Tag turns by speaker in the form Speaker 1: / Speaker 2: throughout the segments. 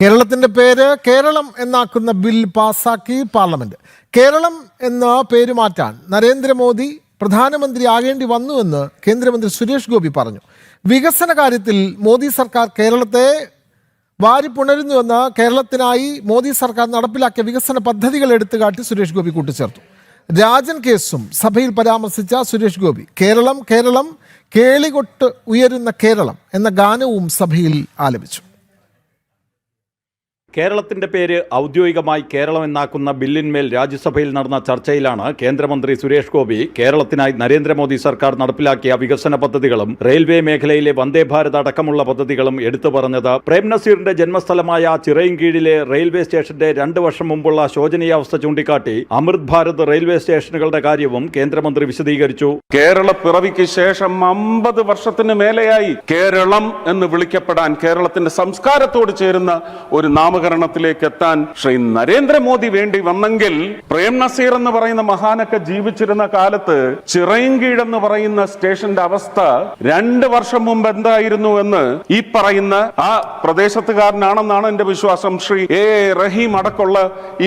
Speaker 1: കേരളത്തിന്റെ പേര് കേരളം എന്നാക്കുന്ന ബിൽ പാസാക്കി പാർലമെന്റ്. കേരളം എന്ന പേര് മാറ്റാൻ നരേന്ദ്രമോദി പ്രധാനമന്ത്രി ആകേണ്ടി വന്നുവെന്ന് കേന്ദ്രമന്ത്രി സുരേഷ് ഗോപി പറഞ്ഞു. വികസന കാര്യത്തിൽ മോദി സർക്കാർ കേരളത്തെ വാരിപ്പുണരുന്നുവെന്ന് കേരളത്തിനായി മോദി സർക്കാർ നടപ്പിലാക്കിയ വികസന പദ്ധതികൾ എടുത്തുകാട്ടി സുരേഷ് ഗോപി കൂട്ടിച്ചേർത്തു. രാജൻ കേസും സഭയിൽ പരാമർശിച്ച സുരേഷ് ഗോപി കേരളം കേരളം കേളികൊട്ട് ഉയരുന്ന കേരളം എന്ന ഗാനവും സഭയിൽ ആലപിച്ചു.
Speaker 2: കേരളത്തിന്റെ പേര് ഔദ്യോഗികമായി കേരളം എന്നാക്കുന്ന ബില്ലിന്മേൽ രാജ്യസഭയിൽ നടന്ന ചർച്ചയിലാണ് കേന്ദ്രമന്ത്രി സുരേഷ് ഗോപി കേരളത്തിനായി നരേന്ദ്രമോദി സർക്കാർ നടപ്പിലാക്കിയ വികസന പദ്ധതികളും റെയിൽവേ മേഖലയിലെ വന്ദേ ഭാരത് അടക്കമുള്ള പദ്ധതികളും എടുത്തു പറഞ്ഞത്. പ്രേം നസീറിന്റെ ജന്മസ്ഥലമായ ചിറയിൻകീഴിലെ റെയിൽവേ സ്റ്റേഷന്റെ 2 വർഷം മുമ്പുള്ള ശോചനീയാവസ്ഥ ചൂണ്ടിക്കാട്ടി അമൃത് ഭാരത് റെയിൽവേ സ്റ്റേഷനുകളുടെ കാര്യവും കേന്ദ്രമന്ത്രി വിശദീകരിച്ചു.
Speaker 3: കേരള പിറവിക്ക് ശേഷം 50 വർഷത്തിന് മേലെയായി കേരളം എന്ന് വിളിക്കപ്പെടാൻ കേരളത്തിന്റെ സംസ്കാരത്തോട് ചേരുന്ന ഒരു നാമകരണത്തിലേക്ക് എത്താൻ ശ്രീ നരേന്ദ്രമോദി വേണ്ടി വന്നെങ്കിൽ പ്രേം നസീർ എന്ന് പറയുന്ന മഹാനൊക്കെ ജീവിച്ചിരുന്ന കാലത്ത് ചിറയിൻകീഴ് എന്ന് പറയുന്ന സ്റ്റേഷന്റെ അവസ്ഥ 2 വർഷം മുമ്പ് എന്തായിരുന്നു എന്ന് ഈ പറയുന്ന ആ പ്രദേശത്തുകാരനാണെന്നാണ് എന്റെ വിശ്വാസം. ശ്രീ എ റഹീം അടക്കമുള്ള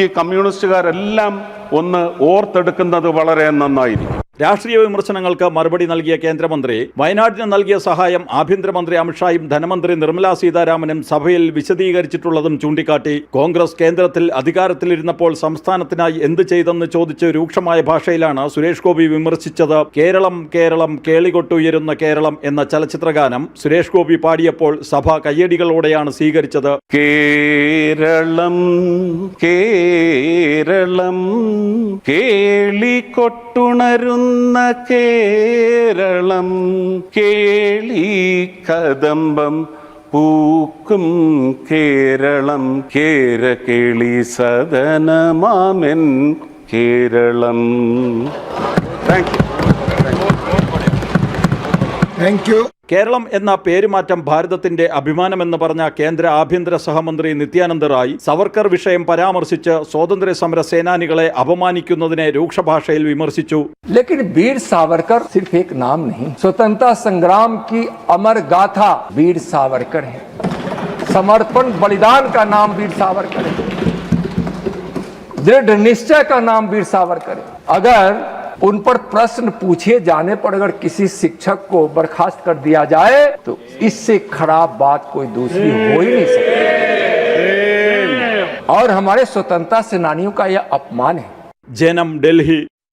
Speaker 3: ഈ കമ്മ്യൂണിസ്റ്റുകാരെല്ലാം ഒന്ന് ഓർത്തെടുക്കുന്നത് വളരെ നന്നായിരിക്കും.
Speaker 2: രാഷ്ട്രീയ വിമർശനങ്ങൾക്ക് മറുപടി നൽകിയ കേന്ദ്രമന്ത്രി വയനാടിന് നൽകിയ സഹായം ആഭ്യന്തരമന്ത്രി അമിത്ഷായും ധനമന്ത്രി നിർമ്മലാ സീതാരാമനും സഭയിൽ വിശദീകരിച്ചിട്ടുള്ളതും ചൂണ്ടിക്കാട്ടി. കോൺഗ്രസ് കേന്ദ്രത്തിൽ അധികാരത്തിലിരുന്നപ്പോൾ സംസ്ഥാനത്തിനായി എന്ത് ചെയ്തെന്ന് ചോദിച്ച് രൂക്ഷമായ ഭാഷയിലാണ് സുരേഷ് ഗോപി വിമർശിച്ചത്. കേരളം കേരളം കേളികൊട്ടുയരുന്ന കേരളം എന്ന ചലച്ചിത്രഗാനം സുരേഷ് ഗോപി പാടിയപ്പോൾ സഭ കയ്യടികളോടെയാണ് സ്വീകരിച്ചത്.
Speaker 3: കേരളം കേരളം കേളികൊട്ടുണരുന്ന കേരളം കേളി കദംബം പൂക്കും കേരളം കേരകേളി സദനമാമെൻ കേരളം.
Speaker 1: Thank you.
Speaker 2: കേരളം എന്ന പേരുമാറ്റം ഭാരതത്തിന്റെ അഭിമാനമെന്ന് പറഞ്ഞ കേന്ദ്ര ആഭ്യന്തര സഹമന്ത്രി നിത്യാനന്ദ റായ് സവർക്കർ വിഷയം പരാമർശിച്ച് സ്വാതന്ത്ര്യ സമര സേനാനികളെ അപമാനിക്കുന്നതിനെ രൂക്ഷഭാഷയിൽ വിമർശിച്ചു.
Speaker 4: लेकिन वीर सावरकर सिर्फ एक नाम नहीं, स्वतंत्रता संग्राम की अमर गाथा वीर सावरकर है. समर्पण बलिदान का नाम वीर सावरकर है. दृढ़ निश्चय का नाम वीर सावरकर है. अगर उन पर प्रश्न पूछे जाने पर अगर किसी शिक्षक को बर्खास्त कर दिया जाए तो इससे खराब बात कोई दूसरी हो ही नहीं सकती. और हमारे स्वतंत्रता सेनानियों का यह अपमान है.
Speaker 2: ജനം ഡൽഹി.